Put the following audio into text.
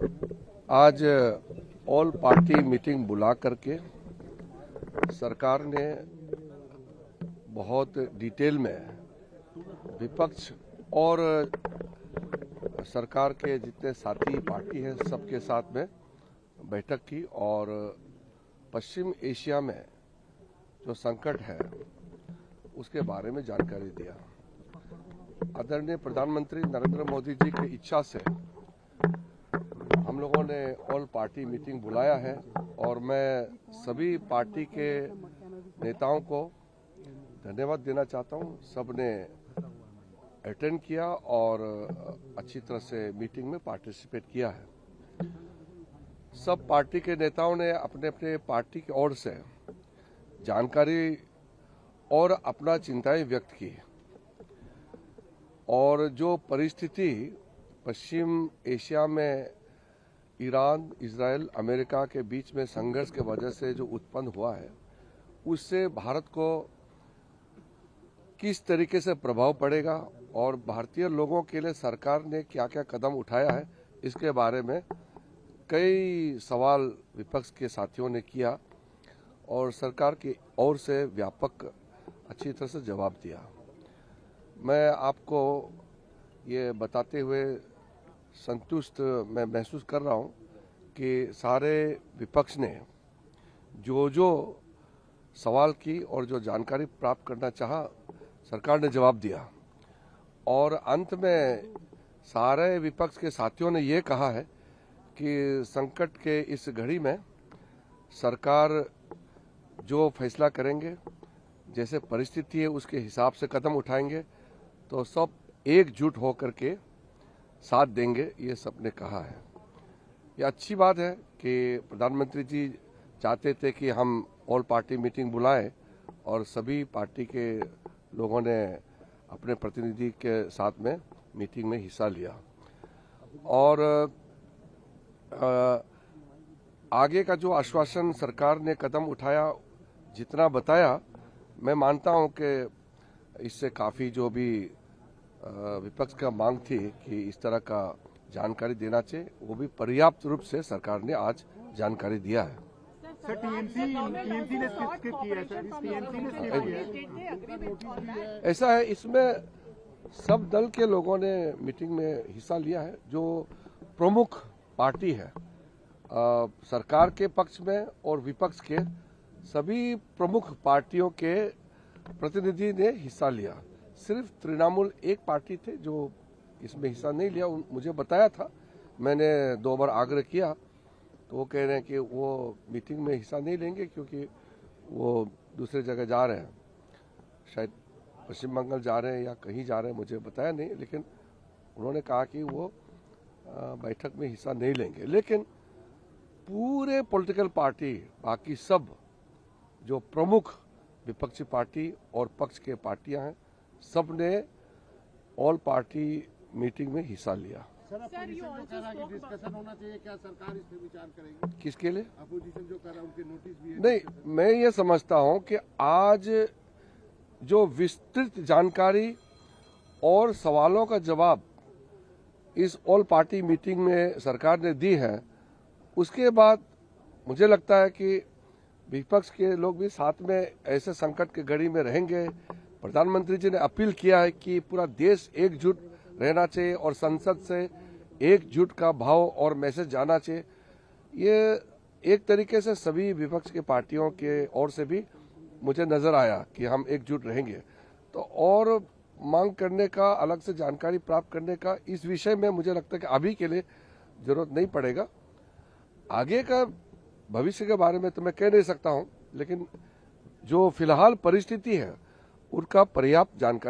आज all party meeting बुला करके सरकार ने बहुत डिटेल में विपक्ष और सरकार के जितने साथी पार्टी हैं सबके साथ में बैठक की और पश्चिम एशिया में जो संकट है उसके बारे में जानकारी दिया। आदरणीय प्रधानमंत्री नरेंद्र मोदी जी की इच्छा से हम लोगों ने ऑल पार्टी मीटिंग बुलाया है और मैं सभी पार्टी के नेताओं को धन्यवाद देना चाहता हूं। सब ने अटेंड किया और अच्छी तरह से मीटिंग में पार्टिसिपेट किया है। सब पार्टी के नेताओं ने अपने अपने पार्टी की ओर से जानकारी और अपना चिंताएं व्यक्त की और जो परिस्थिति पश्चिम एशिया में ईरान, इजराइल, अमेरिका के बीच में संघर्ष के वजह से जो उत्पन्न हुआ है उससे भारत को किस तरीके से प्रभाव पड़ेगा और भारतीय लोगों के लिए सरकार ने क्या क्या कदम उठाया है इसके बारे में कई सवाल विपक्ष के साथियों ने किया और सरकार की ओर से व्यापक अच्छी तरह से जवाब दिया। मैं आपको ये बताते हुए संतुष्ट मैं महसूस कर रहा हूँ कि सारे विपक्ष ने जो सवाल की और जो जानकारी प्राप्त करना चाहा सरकार ने जवाब दिया और अंत में सारे विपक्ष के साथियों ने ये कहा है कि संकट के इस घड़ी में सरकार जो फैसला करेंगे, जैसे परिस्थिति है उसके हिसाब से कदम उठाएंगे तो सब एकजुट होकर के साथ देंगे, ये सबने कहा है। ये अच्छी बात है कि प्रधानमंत्री जी चाहते थे कि हम ऑल पार्टी मीटिंग बुलाएं और सभी पार्टी के लोगों ने अपने प्रतिनिधि के साथ में मीटिंग में हिस्सा लिया और आगे का जो आश्वासन सरकार ने कदम उठाया जितना बताया मैं मानता हूं कि इससे काफ़ी जो भी विपक्ष का मांग थी कि इस तरह का जानकारी देना चाहिए वो भी पर्याप्त रूप से सरकार ने आज जानकारी दिया है। सर टीएमसी ने स्किप किया है सर, टीएमसी ने स्किप किया है। ऐसा है, इसमें सब दल के लोगों ने मीटिंग में हिस्सा लिया है। जो प्रमुख पार्टी है सरकार के पक्ष में और विपक्ष के सभी प्रमुख पार्टियों के प्रतिनिधि ने हिस्सा लिया। सिर्फ तृणमूल एक पार्टी थे जो इसमें हिस्सा नहीं लिया। मुझे बताया था, मैंने 2 बार आग्रह किया तो वो कह रहे हैं कि वो मीटिंग में हिस्सा नहीं लेंगे क्योंकि वो दूसरे जगह जा रहे हैं, शायद पश्चिम बंगाल जा रहे हैं या कहीं जा रहे हैं, मुझे बताया नहीं, लेकिन उन्होंने कहा कि वो बैठक में हिस्सा नहीं लेंगे। लेकिन पूरे पॉलिटिकल पार्टी बाकी सब जो प्रमुख विपक्षी पार्टी और पक्ष के पार्टियां हैं सब ने ऑल पार्टी मीटिंग में हिस्सा लिया। सर अपोजिशन जो कह रहा है कि डिस्कशन होना चाहिए, क्या सरकार इस पे विचार करेगी? किसके लिए? अपोजिशन जो कह रहा है उनके नोटिस भी है। नहीं, मैं ये समझता हूं कि आज जो विस्तृत जानकारी और सवालों का जवाब इस ऑल पार्टी मीटिंग में सरकार ने दी है उसके बाद मुझे लगता है कि विपक्ष के लोग भी साथ में ऐसे संकट के घड़ी में रहेंगे। प्रधानमंत्री जी ने अपील किया है कि पूरा देश एकजुट रहना चाहिए और संसद से एकजुट का भाव और मैसेज जाना चाहिए। ये एक तरीके से सभी विपक्ष के पार्टियों के ओर से भी मुझे नजर आया कि हम एकजुट रहेंगे। तो और मांग करने का, अलग से जानकारी प्राप्त करने का इस विषय में मुझे लगता है कि अभी के लिए जरूरत नहीं पड़ेगा। आगे का भविष्य के बारे में तो मैं कह नहीं सकता हूं, लेकिन जो फिलहाल परिस्थिति है उनका पर्याप्त जानकारी